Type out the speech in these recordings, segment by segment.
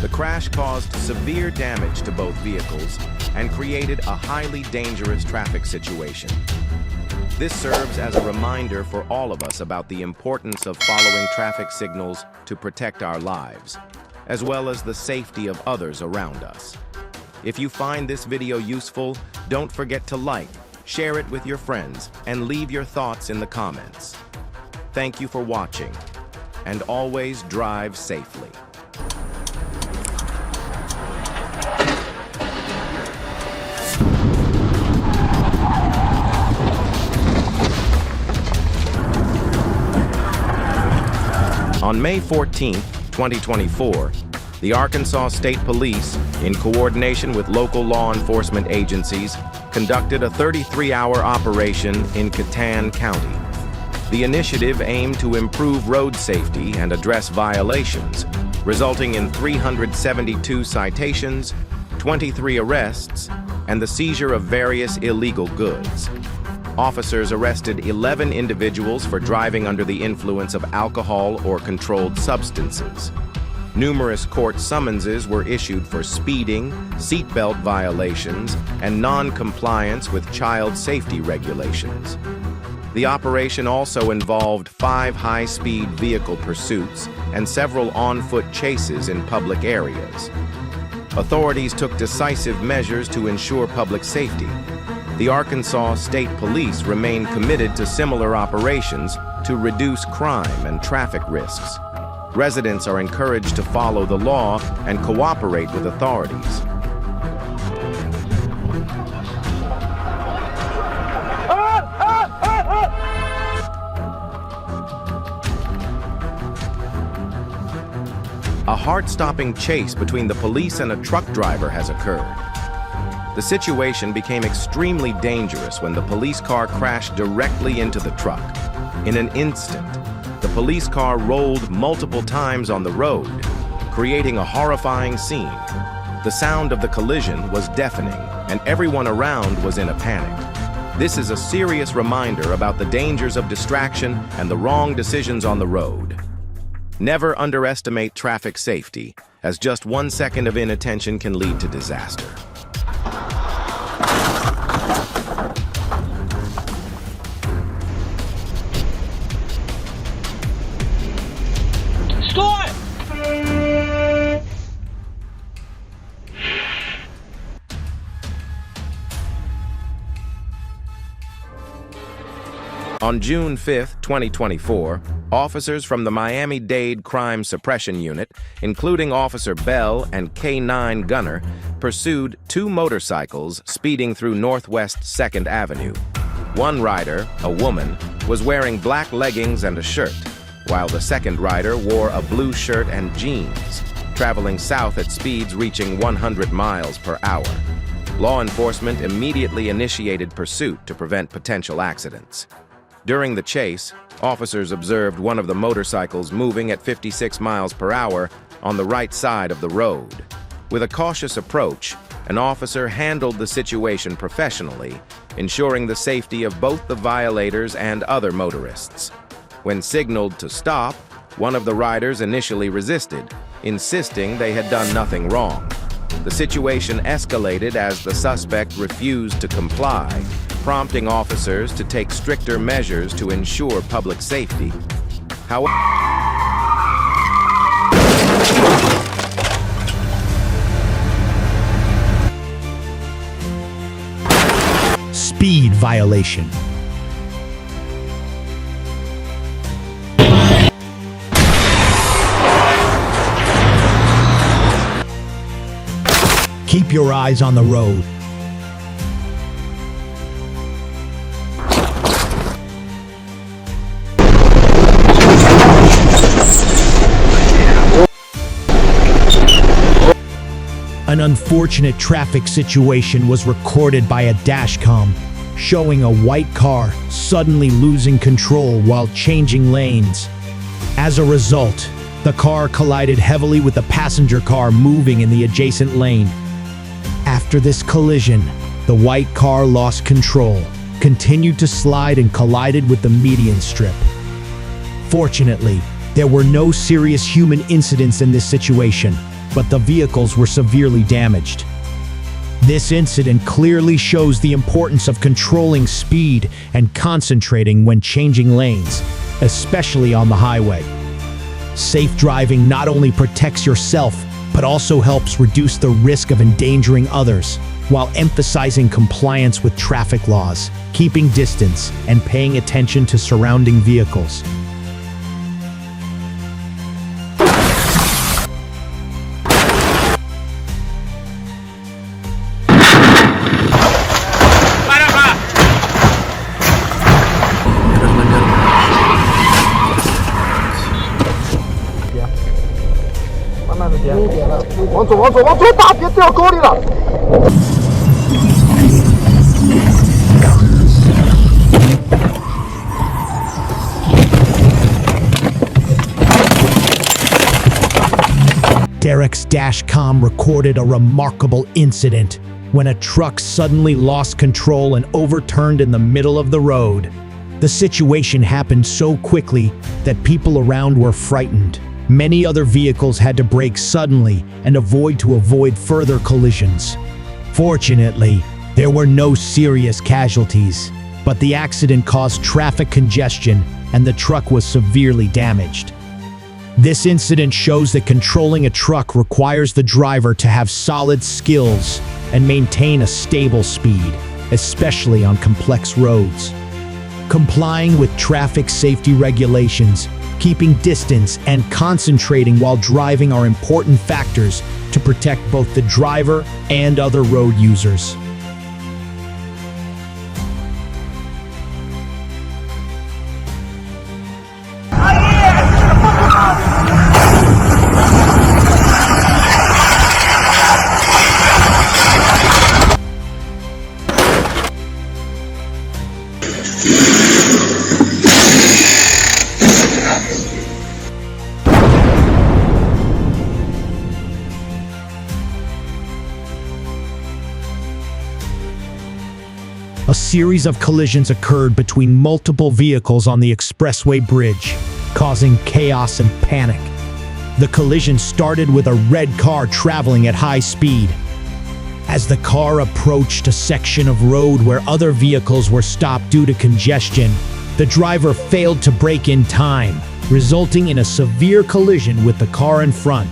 The crash caused severe damage to both vehicles and created a highly dangerous traffic situation. This serves as a reminder for all of us about the importance of following traffic signals to protect our lives, as well as the safety of others around us. If you find this video useful, don't forget to like, share it with your friends, and leave your thoughts in the comments. Thank you for watching, and always drive safely. On May 14, 2024, the Arkansas State Police, in coordination with local law enforcement agencies, conducted a 33-hour operation in Catan County. The initiative aimed to improve road safety and address violations, resulting in 372 citations, 23 arrests, and the seizure of various illegal goods. Officers arrested 11 individuals for driving under the influence of alcohol or controlled substances. Numerous court summonses were issued for speeding, seatbelt violations, and non-compliance with child safety regulations. The operation also involved 5 high-speed vehicle pursuits and several on-foot chases in public areas. Authorities took decisive measures to ensure public safety. The Arkansas State Police remain committed to similar operations to reduce crime and traffic risks. Residents are encouraged to follow the law and cooperate with authorities. A heart-stopping chase between the police and a truck driver has occurred. The situation became extremely dangerous when the police car crashed directly into the truck. In an instant, the police car rolled multiple times on the road, creating a horrifying scene. The sound of the collision was deafening, and everyone around was in a panic. This is a serious reminder about the dangers of distraction and the wrong decisions on the road. Never underestimate traffic safety, as just 1 second of inattention can lead to disaster. Stop! On June 5, 2024, officers from the Miami-Dade Crime Suppression Unit, including Officer Bell and K-9 gunner, pursued 2 motorcycles speeding through Northwest 2nd Avenue. One rider, a woman, was wearing black leggings and a shirt, while the second rider wore a blue shirt and jeans, traveling south at speeds reaching 100 miles per hour. Law enforcement immediately initiated pursuit to prevent potential accidents. During the chase, officers observed one of the motorcycles moving at 56 miles per hour on the right side of the road. With a cautious approach, an officer handled the situation professionally, ensuring the safety of both the violators and other motorists. When signaled to stop, one of the riders initially resisted, insisting they had done nothing wrong. The situation escalated as the suspect refused to comply, prompting officers to take stricter measures to ensure public safety. However, speed violation. Keep your eyes on the road. An unfortunate traffic situation was recorded by a dashcam, showing a white car suddenly losing control while changing lanes. As a result, the car collided heavily with the passenger car moving in the adjacent lane. After this collision, the white car lost control, continued to slide and collided with the median strip. Fortunately, there were no serious human incidents in this situation. but the vehicles were severely damaged. This incident clearly shows the importance of controlling speed and concentrating when changing lanes, especially on the highway. Safe driving not only protects yourself, but also helps reduce the risk of endangering others, while emphasizing compliance with traffic laws, keeping distance, and paying attention to surrounding vehicles.往左打，别掉沟里了。Derek's Dashcam recorded a remarkable incident when a truck suddenly lost control and overturned in the middle of the road. The situation happened so quickly that people around were frightened. Many other vehicles had to brake suddenly and avoid further collisions. Fortunately, there were no serious casualties, but the accident caused traffic congestion and the truck was severely damaged. This incident shows that controlling a truck requires the driver to have solid skills and maintain a stable speed, especially on complex roads. Complying with traffic safety regulations, keeping distance, and concentrating while driving are important factors to protect both the driver and other road users. A series of collisions occurred between multiple vehicles on the Expressway bridge, causing chaos and panic. The collision started with a red car traveling at high speed. As the car approached a section of road where other vehicles were stopped due to congestion, the driver failed to brake in time, resulting in a severe collision with the car in front.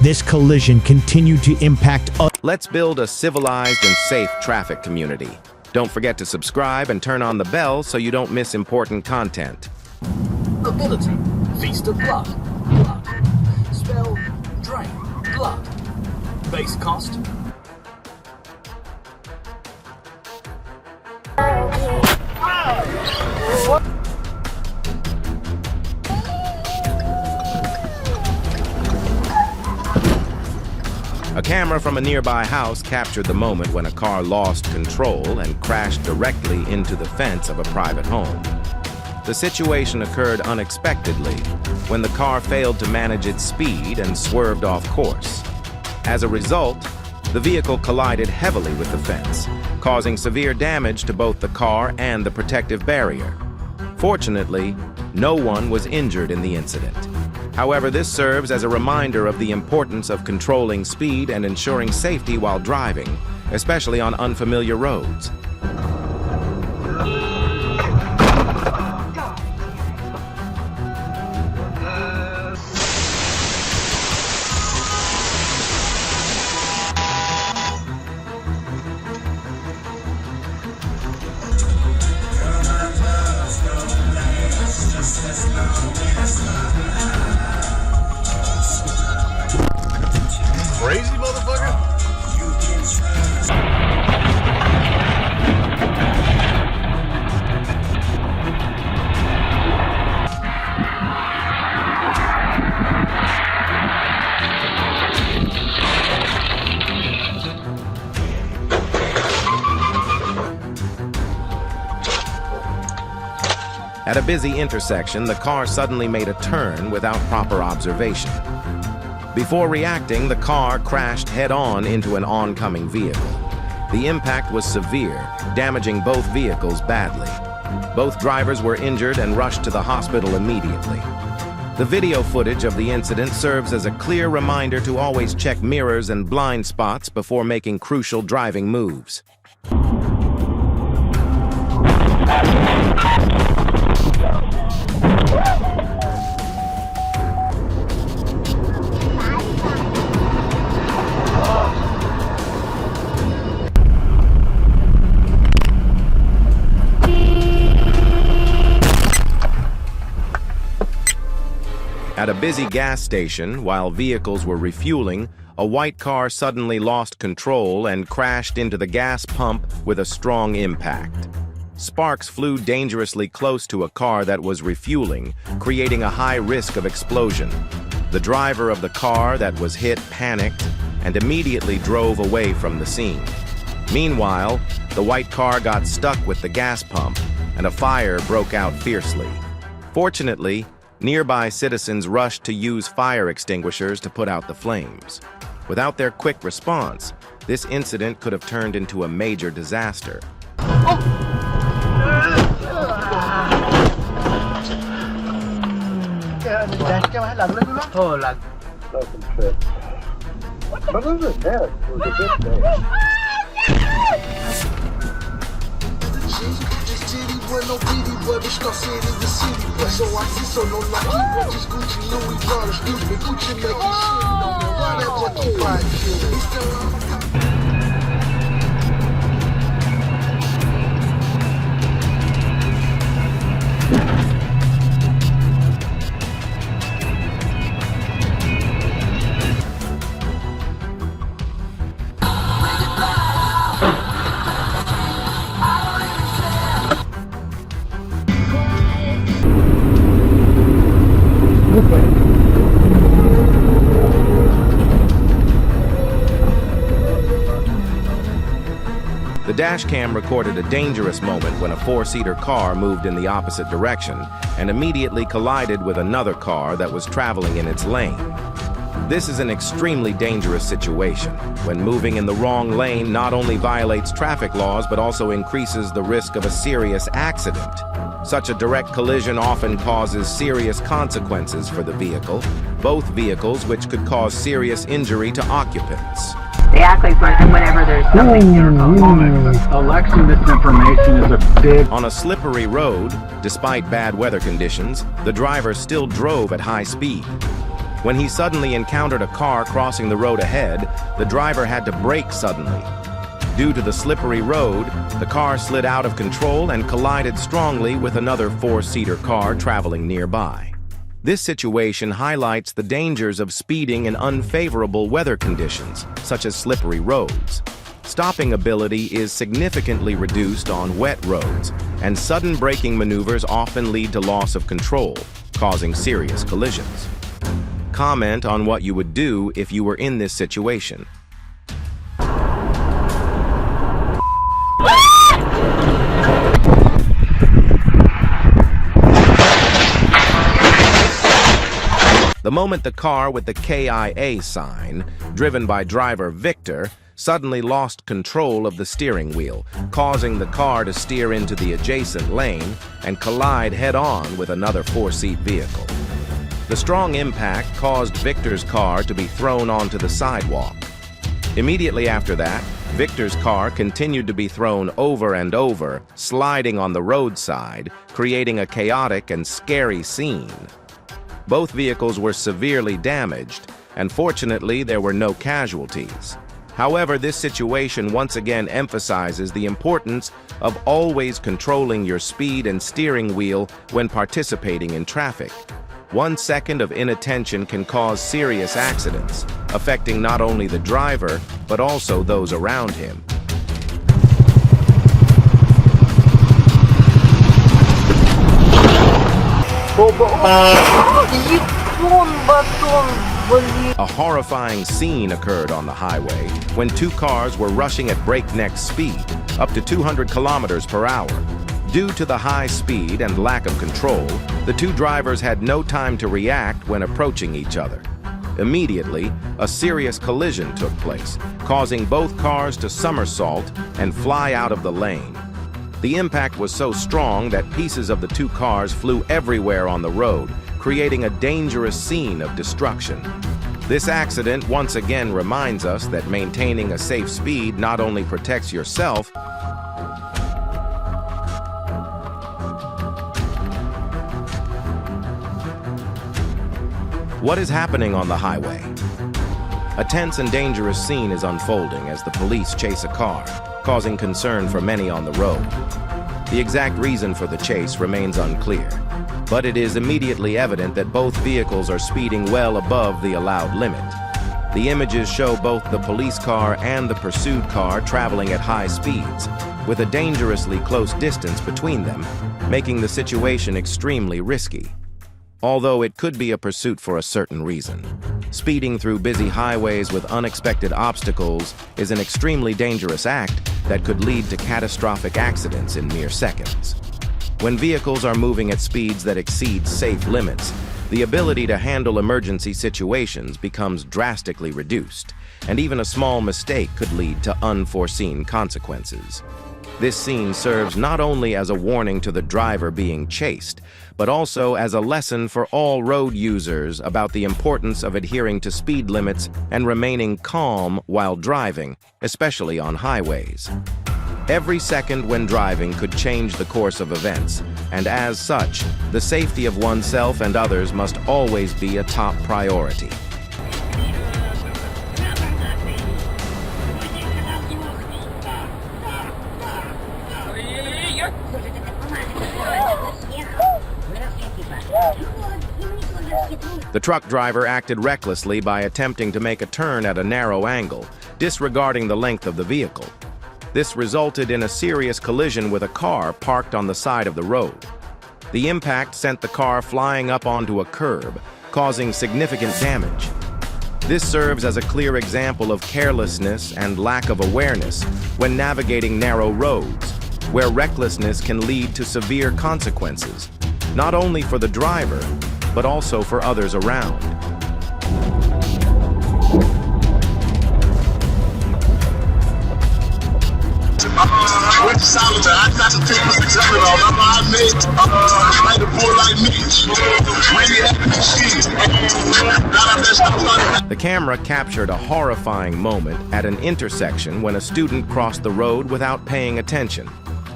This collision continued to impact others. Let's build a civilized and safe traffic community. Don't forget to subscribe and turn on the bell so you don't miss important content. Ability, Feast of Blood, blood. Spell, Drain, blood. Base cost. A camera from a nearby house captured the moment when a car lost control and crashed directly into the fence of a private home. The situation occurred unexpectedly when the car failed to manage its speed and swerved off course. As a result, the vehicle collided heavily with the fence, causing severe damage to both the car and the protective barrier. Fortunately, no one was injured in the incident. However, this serves as a reminder of the importance of controlling speed and ensuring safety while driving, especially on unfamiliar roads. Crazy motherfucker. At a busy intersection, the car suddenly made a turn without proper observation. Before reacting, the car crashed head-on into an oncoming vehicle. The impact was severe, damaging both vehicles badly. Both drivers were injured and rushed to the hospital immediately. The video footage of the incident serves as a clear reminder to always check mirrors and blind spots before making crucial driving moves. At a busy gas station, while vehicles were refueling, a white car suddenly lost control and crashed into the gas pump with a strong impact. Sparks flew dangerously close to a car that was refueling, creating a high risk of explosion. The driver of the car that was hit panicked and immediately drove away from the scene. Meanwhile, the white car got stuck with the gas pump, and a fire broke out fiercely. Fortunately, nearby citizens rushed to use fire extinguishers to put out the flames. Without their quick response, this incident could have turned into a major disaster. Dashcam hay lật lên luôn đó. Lật. What is it? Yeah, it was a bit bad. The dashcam recorded a dangerous moment when a four-seater car moved in the opposite direction and immediately collided with another car that was traveling in its lane. This is an extremely dangerous situation. When moving in the wrong lane not only violates traffic laws but also increases the risk of a serious accident. Such a direct collision often causes serious consequences for the vehicle, both vehicles which could cause serious injury to occupants. They act like whenever there's something difficult. Alexa, this information is a big... On a slippery road, despite bad weather conditions, the driver still drove at high speed. When he suddenly encountered a car crossing the road ahead, the driver had to brake suddenly. Due to the slippery road, the car slid out of control and collided strongly with another four-seater car traveling nearby. This situation highlights the dangers of speeding in unfavorable weather conditions, such as slippery roads. Stopping ability is significantly reduced on wet roads, and sudden braking maneuvers often lead to loss of control, causing serious collisions. Comment on what you would do if you were in this situation. The moment the car with the KIA sign, driven by driver Victor, suddenly lost control of the steering wheel, causing the car to steer into the adjacent lane and collide head-on with another four-seat vehicle. The strong impact caused Victor's car to be thrown onto the sidewalk. Immediately after that, Victor's car continued to be thrown over and over, sliding on the roadside, creating a chaotic and scary scene. Both vehicles were severely damaged, and fortunately there were no casualties. However, this situation once again emphasizes the importance of always controlling your speed and steering wheel when participating in traffic. 1 second of inattention can cause serious accidents, affecting not only the driver, but also those around him. A horrifying scene occurred on the highway when two cars were rushing at breakneck speed, up to 200 kilometers per hour. Due to the high speed and lack of control, the two drivers had no time to react when approaching each other. Immediately, a serious collision took place, causing both cars to somersault and fly out of the lane. The impact was so strong that pieces of the two cars flew everywhere on the road, creating a dangerous scene of destruction. This accident once again reminds us that maintaining a safe speed not only protects yourself, What is happening on the highway? A tense and dangerous scene is unfolding as the police chase a car, causing concern for many on the road. The exact reason for the chase remains unclear, but it is immediately evident that both vehicles are speeding well above the allowed limit. The images show both the police car and the pursued car traveling at high speeds, with a dangerously close distance between them, making the situation extremely risky. Although it could be a pursuit for a certain reason, speeding through busy highways with unexpected obstacles is an extremely dangerous act that could lead to catastrophic accidents in mere seconds. When vehicles are moving at speeds that exceed safe limits, the ability to handle emergency situations becomes drastically reduced, and even a small mistake could lead to unforeseen consequences. This scene serves not only as a warning to the driver being chased, but also as a lesson for all road users about the importance of adhering to speed limits and remaining calm while driving, especially on highways. Every second when driving could change the course of events, and as such, the safety of oneself and others must always be a top priority. The truck driver acted recklessly by attempting to make a turn at a narrow angle, disregarding the length of the vehicle. This resulted in a serious collision with a car parked on the side of the road. The impact sent the car flying up onto a curb, causing significant damage. This serves as a clear example of carelessness and lack of awareness when navigating narrow roads, where recklessness can lead to severe consequences, not only for the driver, but also for others around. Went to Solomon. I got to take my example on. I'm my mate. Like a boy like me. Really happy to see. The camera captured a horrifying moment at an intersection when a student crossed the road without paying attention.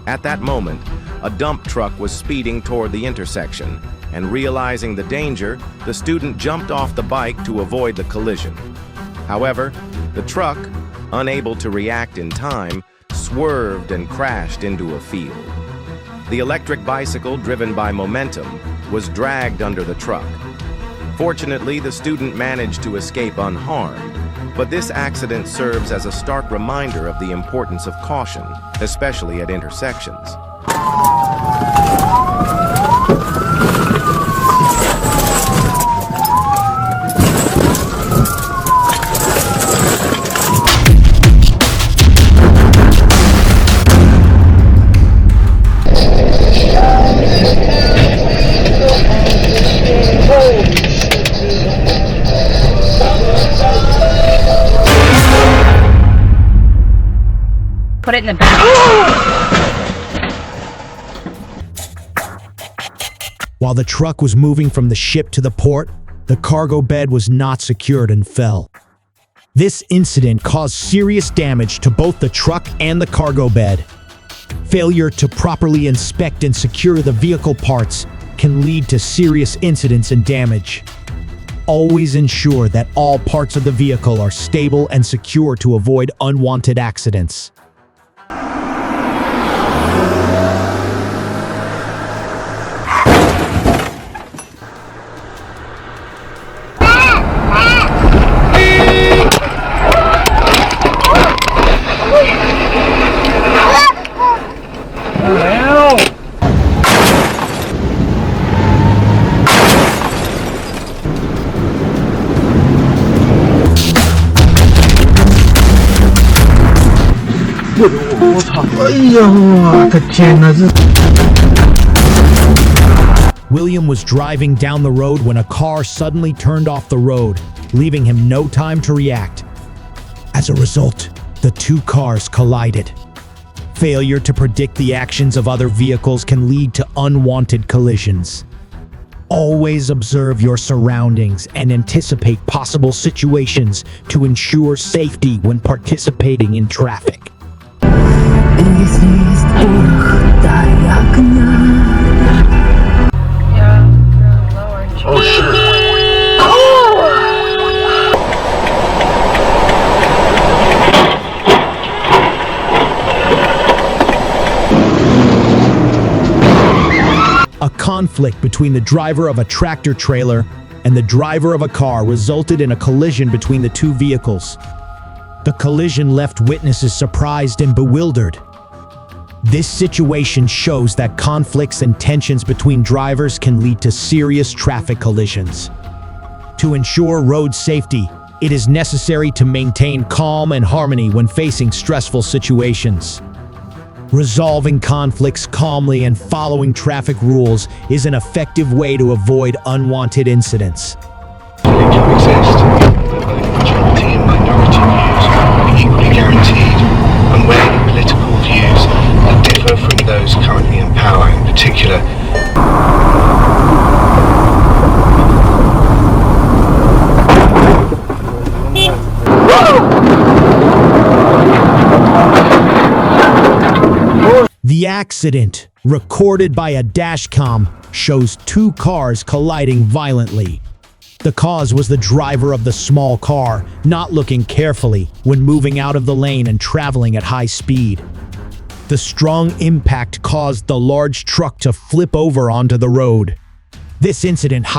At that moment, a dump truck was speeding toward the intersection, and realizing the danger, the student jumped off the bike to avoid the collision. However, the truck, unable to react in time, swerved and crashed into a field. The electric bicycle, driven by momentum, was dragged under the truck. Fortunately, the student managed to escape unharmed, but this accident serves as a stark reminder of the importance of caution, especially at intersections. Put it in the back. While the truck was moving from the ship to the port, the cargo bed was not secured and fell. This incident caused serious damage to both the truck and the cargo bed. Failure to properly inspect and secure the vehicle parts can lead to serious incidents and damage. Always ensure that all parts of the vehicle are stable and secure to avoid unwanted accidents. William was driving down the road when a car suddenly turned off the road, leaving him no time to react. As a result, the two cars collided. Failure to predict the actions of other vehicles can lead to unwanted collisions. Always observe your surroundings and anticipate possible situations to ensure safety when participating in traffic. Oh shit. A conflict between the driver of a tractor trailer and the driver of a car resulted in a collision between the two vehicles. The collision left witnesses surprised and bewildered. This situation shows that conflicts and tensions between drivers can lead to serious traffic collisions. To ensure road safety, it is necessary to maintain calm and harmony when facing stressful situations. Resolving conflicts calmly and following traffic rules is an effective way to avoid unwanted incidents. Coexist, where both majority and minority views are equally guaranteed, and where any political views that differ from those currently in power, in particular, The accident, recorded by a dashcam, shows two cars colliding violently. The cause was the driver of the small car not looking carefully when moving out of the lane and traveling at high speed. The strong impact caused the large truck to flip over onto the road. This incident highlights